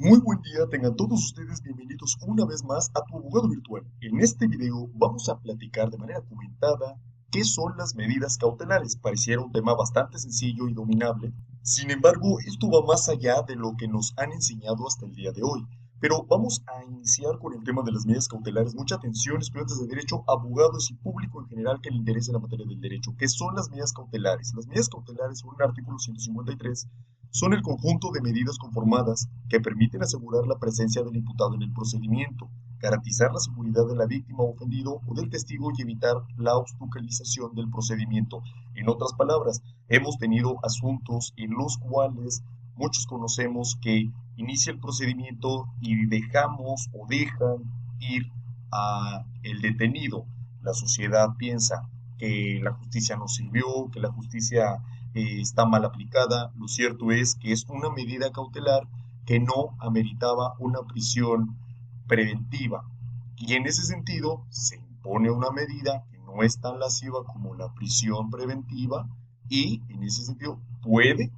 Muy buen día, tengan todos ustedes bienvenidos una vez más a tu abogado virtual. En este video vamos a platicar de manera comentada qué son las medidas cautelares. Pareciera un tema bastante sencillo y dominable. Sin embargo, esto va más allá de lo que nos han enseñado hasta el día de hoy. Pero vamos a iniciar con el tema de las medidas cautelares. Mucha atención, estudiantes de derecho, abogados y público en general que le interese la materia del derecho. ¿Qué son las medidas cautelares? Las medidas cautelares, según el artículo 153, son el conjunto de medidas conformadas que permiten asegurar la presencia del imputado en el procedimiento, garantizar la seguridad de la víctima o ofendido o del testigo y evitar la obstaculización del procedimiento. En otras palabras, hemos tenido asuntos en los cuales muchos conocemos que inicia el procedimiento y dejamos o dejan ir a el detenido. La sociedad piensa que la justicia no sirvió, que la justicia está mal aplicada. Lo cierto es que es una medida cautelar que no ameritaba una prisión preventiva. Y en ese sentido se impone una medida que no es tan lesiva como la prisión preventiva y en ese sentido puede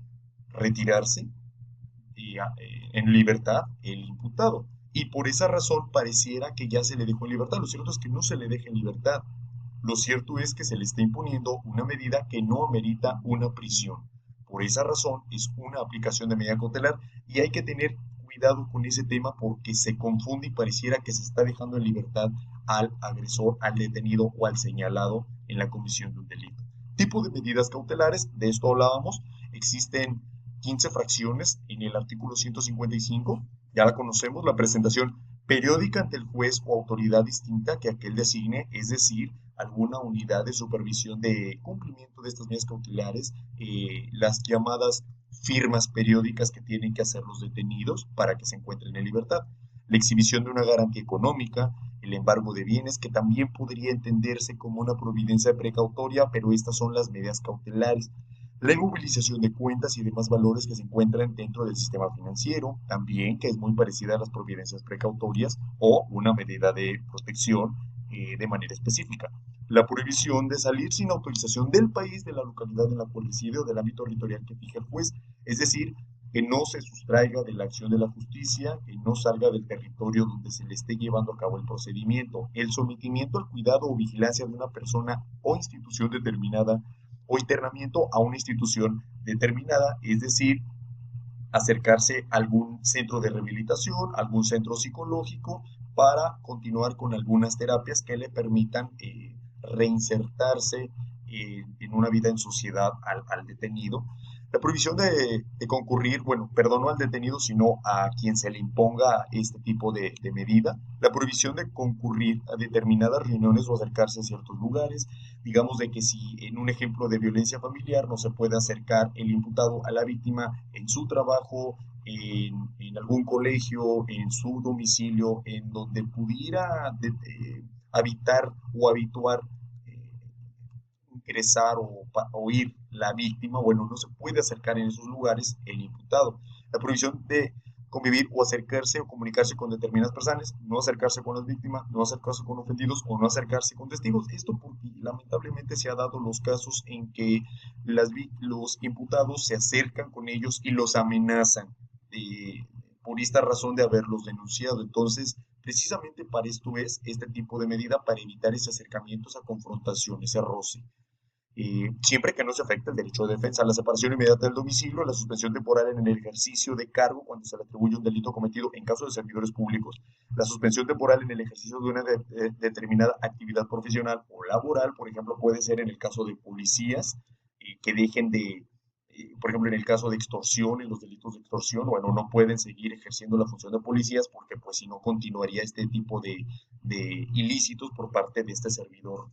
retirarse en libertad el imputado. Y por esa razón pareciera que ya se le dejó en libertad. Lo cierto es que no se le deja en libertad. Lo cierto es que se le está imponiendo una medida que no amerita una prisión. Por esa razón es una aplicación de medida cautelar y hay que tener cuidado con ese tema porque se confunde y pareciera que se está dejando en libertad al agresor, al detenido o al señalado en la comisión de un delito. Tipo de medidas cautelares, de esto hablábamos, existen 15 fracciones en el artículo 155, ya la conocemos, la presentación periódica ante el juez o autoridad distinta que aquel designe, es decir, alguna unidad de supervisión de cumplimiento de estas medidas cautelares, las llamadas firmas periódicas que tienen que hacer los detenidos para que se encuentren en libertad, la exhibición de una garantía económica, el embargo de bienes, que también podría entenderse como una providencia precautoria, pero estas son las medidas cautelares. La inmovilización de cuentas y demás valores que se encuentran dentro del sistema financiero, también que es muy parecida a las providencias precautorias o una medida de protección de manera específica. La prohibición de salir sin autorización del país, de la localidad en la cual reside o del ámbito territorial que fija el juez, es decir, que no se sustraiga de la acción de la justicia, que no salga del territorio donde se le esté llevando a cabo el procedimiento, el sometimiento al cuidado o vigilancia de una persona o institución determinada o internamiento a una institución determinada, es decir, acercarse a algún centro de rehabilitación, algún centro psicológico, para continuar con algunas terapias que le permitan reinsertarse en una vida en sociedad al detenido. La prohibición de concurrir, bueno, perdón, no al detenido, sino a quien se le imponga este tipo de medida. La prohibición de concurrir a determinadas reuniones o acercarse a ciertos lugares. Digamos de que si en un ejemplo de violencia familiar no se puede acercar el imputado a la víctima en su trabajo, en algún colegio, en su domicilio, en donde pudiera habitar o habituar, eh, ingresar o ir la víctima, bueno, no se puede acercar en esos lugares el imputado. La prohibición de convivir o acercarse o comunicarse con determinadas personas, no acercarse con las víctimas, no acercarse con ofendidos o no acercarse con testigos. Esto porque lamentablemente se ha dado los casos en que los imputados se acercan con ellos y los amenazan por esta razón de haberlos denunciado. Entonces, precisamente para esto es este tipo de medida, para evitar ese acercamiento, esa confrontación, ese roce. Siempre que no se afecte el derecho de defensa, la separación inmediata del domicilio, la suspensión temporal en el ejercicio de cargo cuando se le atribuye un delito cometido en caso de servidores públicos, la suspensión temporal en el ejercicio de una determinada actividad profesional o laboral, por ejemplo, puede ser en el caso de policías que dejen de, por ejemplo, en el caso de extorsión, en los delitos de extorsión, bueno, no pueden seguir ejerciendo la función de policías porque pues si no continuaría este tipo de ilícitos por parte de este servidor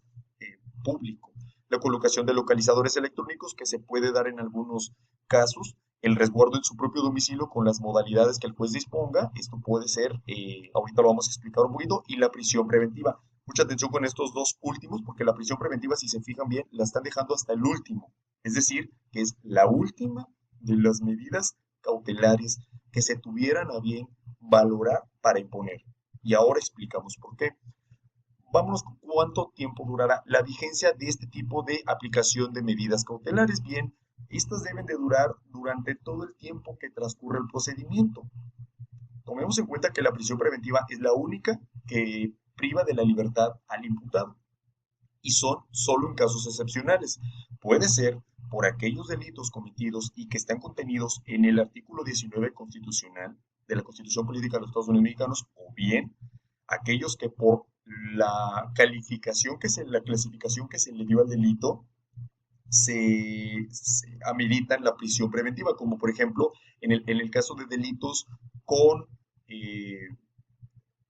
público. La colocación de localizadores electrónicos que se puede dar en algunos casos, el resguardo en su propio domicilio con las modalidades que el juez disponga, esto puede ser, ahorita lo vamos a explicar un poquito, y la prisión preventiva. Mucha atención con estos dos últimos, porque la prisión preventiva, si se fijan bien, la están dejando hasta el último, es decir, que es la última de las medidas cautelares que se tuvieran a bien valorar para imponer. Y ahora explicamos por qué. Vámonos con cuánto tiempo durará la vigencia de este tipo de aplicación de medidas cautelares. Bien, estas deben de durar durante todo el tiempo que transcurre el procedimiento. Tomemos en cuenta que la prisión preventiva es la única que priva de la libertad al imputado y son solo en casos excepcionales. Puede ser por aquellos delitos cometidos y que están contenidos en el artículo 19 constitucional de la Constitución Política de los Estados Unidos Mexicanos, o bien aquellos que por la clasificación que se le dio al delito se ameritan la prisión preventiva, como por ejemplo en el caso de delitos con eh,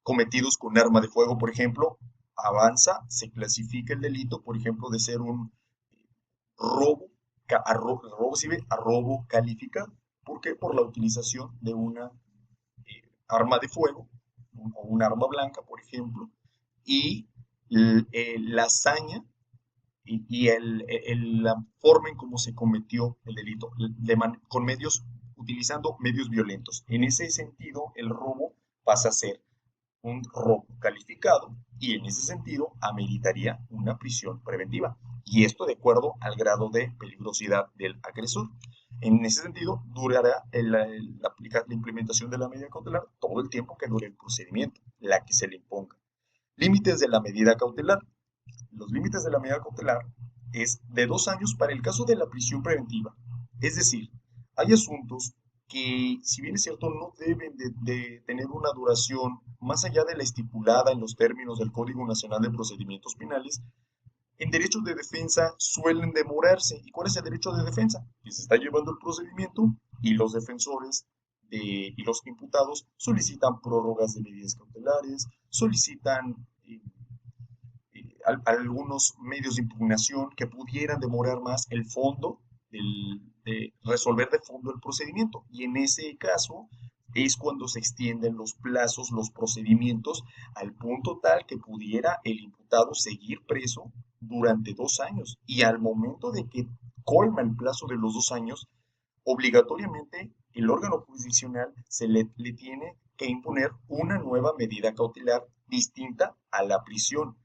cometidos con arma de fuego, por ejemplo, avanza, se clasifica el delito, por ejemplo, de ser un robo, robo civil a robo calificado. ¿Por qué? Por la utilización de una arma de fuego o un arma blanca, por ejemplo, y la hazaña y la forma en cómo se cometió el delito, con medios, utilizando medios violentos. En ese sentido, el robo pasa a ser un robo calificado y en ese sentido ameritaría una prisión preventiva. Y esto de acuerdo al grado de peligrosidad del agresor. En ese sentido, durará la implementación de la medida cautelar todo el tiempo que dure el procedimiento, la que se le imponga. Límites de la medida cautelar. Los límites de la medida cautelar es de 2 años para el caso de la prisión preventiva. Es decir, hay asuntos que, si bien es cierto, no deben de tener una duración más allá de la estipulada en los términos del Código Nacional de Procedimientos Penales, en derechos de defensa suelen demorarse. ¿Y cuál es el derecho de defensa? Que se está llevando el procedimiento y los defensores y los imputados solicitan prórrogas de medidas cautelares, solicitan algunos medios de impugnación que pudieran demorar más el fondo, de resolver de fondo el procedimiento. Y en ese caso es cuando se extienden los plazos, los procedimientos, al punto tal que pudiera el imputado seguir preso durante 2 años. Y al momento de que colma el plazo de los 2 años, obligatoriamente el órgano jurisdiccional le tiene que imponer una nueva medida cautelar distinta a la prisión.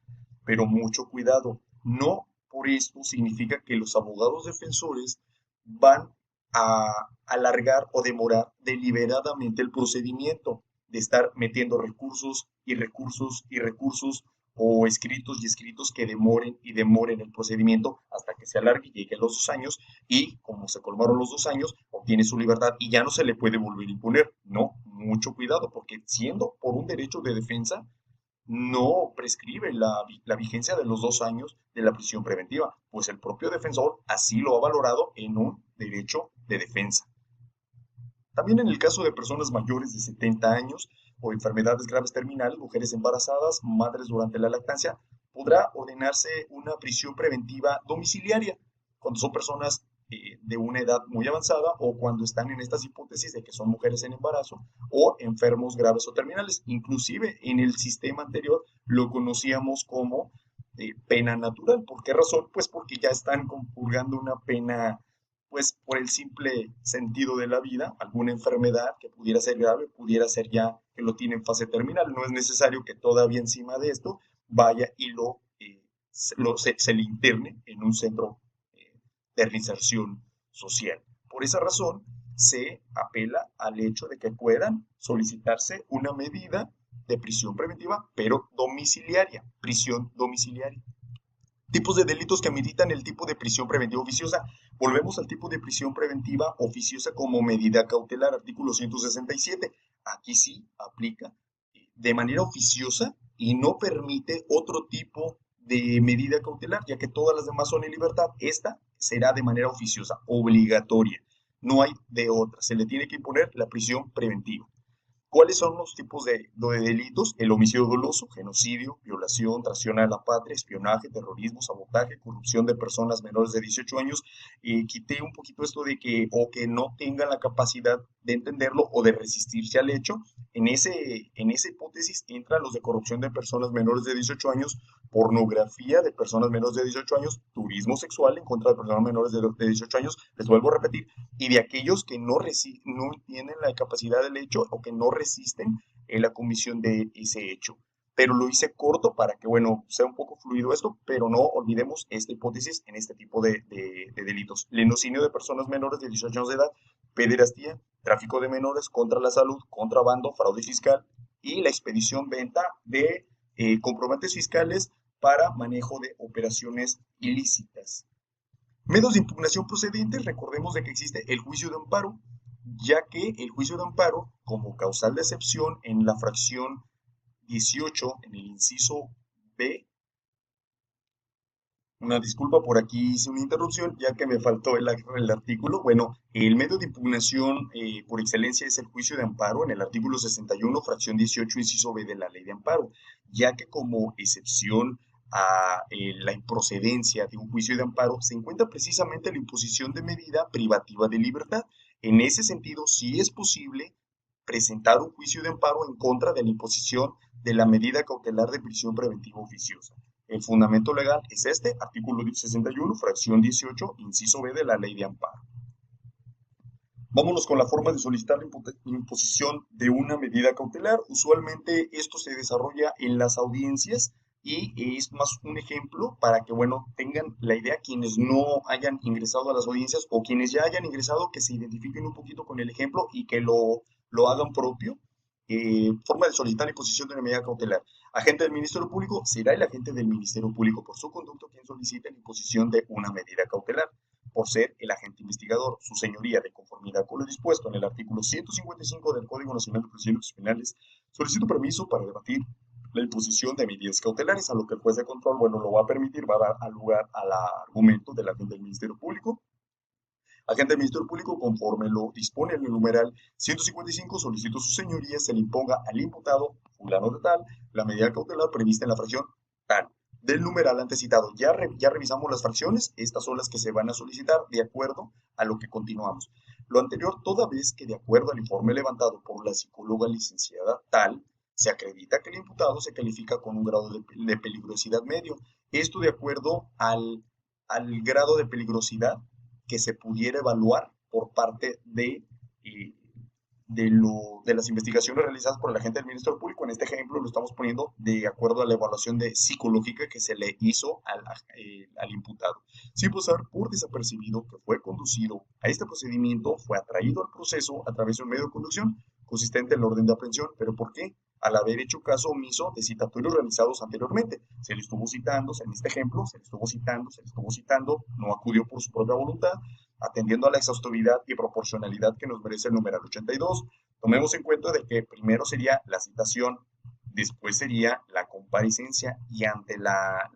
Pero mucho cuidado, no por esto significa que los abogados defensores van a alargar o demorar deliberadamente el procedimiento, de estar metiendo recursos y recursos y recursos o escritos y escritos que demoren y demoren el procedimiento hasta que se alargue y llegue a los 2 años y como se colmaron los 2 años, obtiene su libertad y ya no se le puede volver a imponer. No, mucho cuidado, porque siendo por un derecho de defensa, no prescribe la vigencia de los 2 años de la prisión preventiva, pues el propio defensor así lo ha valorado en un derecho de defensa. También en el caso de personas mayores de 70 años o enfermedades graves terminales, mujeres embarazadas, madres durante la lactancia, podrá ordenarse una prisión preventiva domiciliaria cuando son personas de una edad muy avanzada o cuando están en estas hipótesis de que son mujeres en embarazo o enfermos graves o terminales. Inclusive en el sistema anterior lo conocíamos como pena natural. ¿Por qué razón? Pues porque ya están purgando una pena, pues por el simple sentido de la vida, alguna enfermedad que pudiera ser grave, pudiera ser ya que lo tiene en fase terminal. No es necesario que todavía encima de esto vaya y se le interne en un centro de reinserción social. Por esa razón, se apela al hecho de que puedan solicitarse una medida de prisión preventiva, pero domiciliaria, prisión domiciliaria. Tipos de delitos que ameritan el tipo de prisión preventiva oficiosa. Volvemos al tipo de prisión preventiva oficiosa como medida cautelar, artículo 167. Aquí sí aplica de manera oficiosa y no permite otro tipo de medida cautelar, ya que todas las demás son en libertad. Esta será de manera oficiosa, obligatoria. No hay de otra. Se le tiene que imponer la prisión preventiva. ¿Cuáles son los tipos de delitos? El homicidio doloso, genocidio, violación, traición a la patria, espionaje, terrorismo, sabotaje, corrupción de personas menores de 18 años. Quité un poquito esto de que o que no tengan la capacidad de entenderlo o de resistirse al hecho. En esa hipótesis entran los de corrupción de personas menores de 18 años, pornografía de personas menores de 18 años, turismo sexual en contra de personas menores de 18 años. Les vuelvo a repetir, y de aquellos que no tienen la capacidad del hecho o que no resisten en la comisión de ese hecho. Pero lo hice corto para que, bueno, sea un poco fluido esto, pero no olvidemos esta hipótesis en este tipo de delitos. Lenocinio de personas menores de 18 años de edad, pederastía, tráfico de menores, contra la salud, contrabando, fraude fiscal y la expedición venta de comprobantes fiscales para manejo de operaciones ilícitas. Medios de impugnación procedentes, recordemos de que existe el juicio de amparo, ya que el juicio de amparo, como causal de excepción en la fracción 18, en el inciso B, una disculpa, por aquí hice una interrupción, ya que me faltó el artículo. Bueno, el medio de impugnación por excelencia es el juicio de amparo en el artículo 61, fracción 18, inciso B de la ley de amparo, ya que como excepción a la improcedencia de un juicio de amparo se encuentra precisamente la imposición de medida privativa de libertad. En ese sentido, sí es posible presentar un juicio de amparo en contra de la imposición de la medida cautelar de prisión preventiva oficiosa. El fundamento legal es este, artículo 61, fracción 18, inciso B de la ley de amparo. Vámonos con la forma de solicitar la imposición de una medida cautelar. Usualmente esto se desarrolla en las audiencias y es más un ejemplo para que, bueno, tengan la idea quienes no hayan ingresado a las audiencias o quienes ya hayan ingresado, que se identifiquen un poquito con el ejemplo y que lo hagan propio. Forma de solicitar la imposición de una medida cautelar. Agente del Ministerio Público, será el agente del Ministerio Público por su conducto quien solicite la imposición de una medida cautelar. Por ser el agente investigador, su señoría, de conformidad con lo dispuesto en el artículo 155 del Código Nacional de Procedimientos Penales, solicito permiso para debatir la imposición de medidas cautelares, a lo que el juez de control, bueno, lo va a permitir, va a dar lugar al argumento del agente del Ministerio Público. Agente del Ministerio Público, conforme lo dispone el numeral 155, solicito a su señoría se le imponga al imputado, fulano de tal, la medida cautelar prevista en la fracción tal del numeral antecitado. Ya revisamos las fracciones, estas son las que se van a solicitar de acuerdo a lo que continuamos. Lo anterior, toda vez que de acuerdo al informe levantado por la psicóloga licenciada tal, se acredita que el imputado se califica con un grado de peligrosidad medio. Esto de acuerdo al grado de peligrosidad que se pudiera evaluar por parte de las investigaciones realizadas por el agente del Ministerio Público. En este ejemplo lo estamos poniendo de acuerdo a la evaluación psicológica que se le hizo al imputado. Sin pasar por desapercibido que fue conducido a este procedimiento, fue atraído al proceso a través de un medio de conducción consistente en el orden de aprehensión. ¿Pero por qué? Al haber hecho caso omiso de citatorios realizados anteriormente. Se le estuvo citando, en este ejemplo, se le estuvo citando, no acudió por su propia voluntad, atendiendo a la exhaustividad y proporcionalidad que nos merece el numeral 82. Tomemos en cuenta de que primero sería la citación, después sería la comparecencia y ante la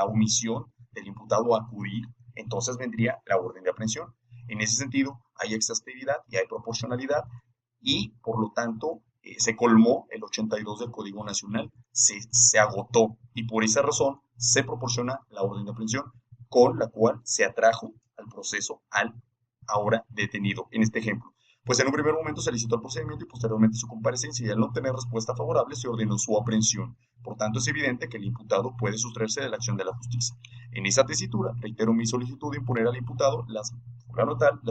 omisión del imputado a acudir, entonces vendría la orden de aprehensión. En ese sentido, hay exhaustividad y hay proporcionalidad y, por lo tanto, se colmó el 82 del Código Nacional, se agotó y por esa razón se proporciona la orden de aprehensión con la cual se atrajo al proceso al ahora detenido, en este ejemplo. Pues en un primer momento se licitó el procedimiento y posteriormente su comparecencia y al no tener respuesta favorable se ordenó su aprehensión. Por tanto, es evidente que el imputado puede sustraerse de la acción de la justicia. En esa tesitura, reitero mi solicitud de imponer al imputado las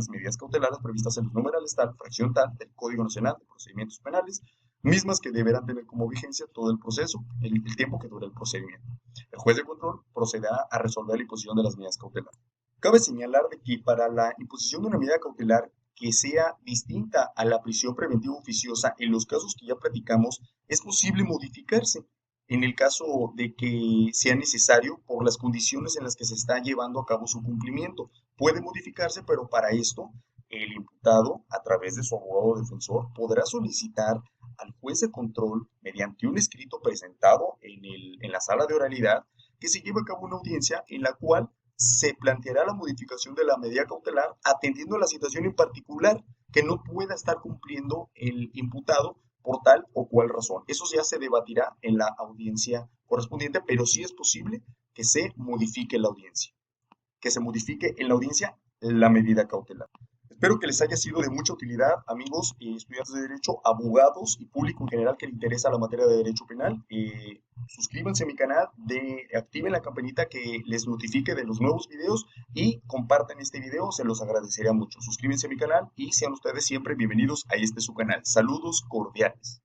medidas cautelares previstas en los numerales tal, fracción tal del Código Nacional de Procedimientos Penales, mismas que deberán tener como vigencia todo el proceso, el tiempo que dure el procedimiento. El juez de control procederá a resolver la imposición de las medidas cautelares. Cabe señalar de que para la imposición de una medida cautelar que sea distinta a la prisión preventiva oficiosa, en los casos que ya platicamos, es posible modificarse en el caso de que sea necesario por las condiciones en las que se está llevando a cabo su cumplimiento. Puede modificarse, pero para esto el imputado, a través de su abogado defensor, podrá solicitar al juez de control, mediante un escrito presentado en la sala de oralidad, que se lleve a cabo una audiencia en la cual se planteará la modificación de la medida cautelar atendiendo a la situación en particular que no pueda estar cumpliendo el imputado por tal o cual razón. Eso ya se debatirá en la audiencia correspondiente, pero sí es posible que se modifique la audiencia, que se modifique en la audiencia la medida cautelar. Espero que les haya sido de mucha utilidad, amigos estudiantes de Derecho, abogados y público en general que le interesa la materia de Derecho Penal. Suscríbanse a mi canal, activen la campanita que les notifique de los nuevos videos y compartan este video, se los agradecería mucho. Suscríbanse a mi canal y sean ustedes siempre bienvenidos a este su canal. Saludos cordiales.